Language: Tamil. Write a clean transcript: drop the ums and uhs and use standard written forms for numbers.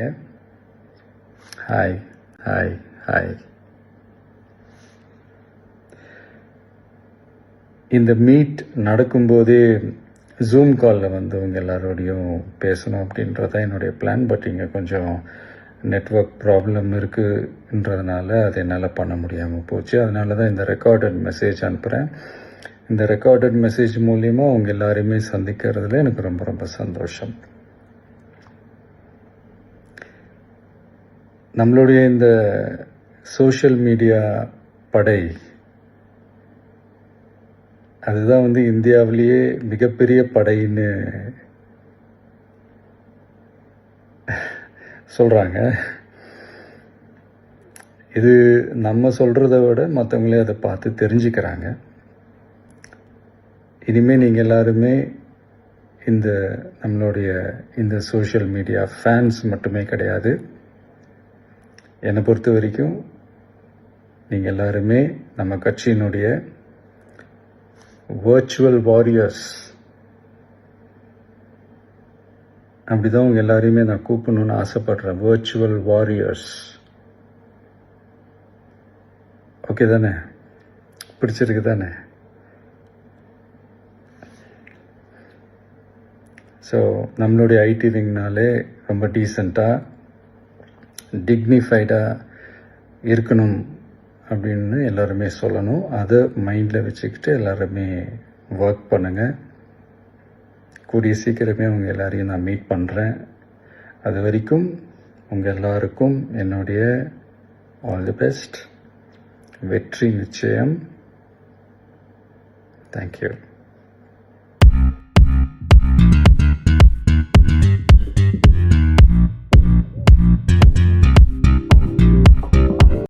பண்ணியிருக்கீங்க. Hi hi hi. இந்த மீட் நடக்கும்போதே ஜூம் காலில் வந்து உங்கள் எல்லாரோடையும் பேசணும் அப்படின்றது தான் என்னுடைய பிளான். பட் இங்கே கொஞ்சம் நெட்வொர்க் ப்ராப்ளம் இருக்குன்றதுனால அதை என்னால் பண்ண முடியாமல் போச்சு. அதனால தான் இந்த ரெக்கார்டட் மெசேஜ் அனுப்புகிறேன். இந்த ரெக்கார்டட் மெசேஜ் மூலிமா உங்கள் எல்லாரையுமே சந்திக்கிறதுல எனக்கு ரொம்ப ரொம்ப சந்தோஷம். நம்மளுடைய இந்த சோஷியல் மீடியா படை அதுதான் வந்து இந்தியாவிலேயே மிகப்பெரிய படைன்னு சொல்கிறாங்க. இது நம்ம சொல்கிறத விட மற்றவங்களே அதை பார்த்து தெரிஞ்சுக்கிறாங்க. இனிமேல் நீங்கள் எல்லாருமே நம்மளுடைய இந்த சோஷியல் மீடியா ஃபேன்ஸ் மட்டுமே கிடையாது. என்னை பொறுத்த வரைக்கும் நீங்கள் எல்லாருமே நம்ம கட்சியினுடைய வர்ச்சுவல் வாரியர்ஸ். அப்படிதான் உங்கள் எல்லாரையுமே நான் கூப்பிடணுன்னு ஆசைப்படுறேன். Virtual warriors. ஓகே தானே? பிடிச்சிருக்கு தானே? ஸோ நம்மளுடைய ஐடி விங்னாலே ரொம்ப டீசெண்டாக டிக்னிஃபைடாக இருக்கணும் அப்படின்னு எல்லாருமே சொல்லணும். அதை மைண்டில் வச்சுக்கிட்டு எல்லாருமே ஒர்க் பண்ணுங்கள். கூடிய சீக்கிரமே உங்கள் எல்லாரையும் நான் மீட் பண்ணுறேன். அது வரைக்கும் உங்கள் எல்லாருக்கும் என்னுடைய ஆல் தி பெஸ்ட். வெற்றி நிச்சயம். தேங்க்யூ.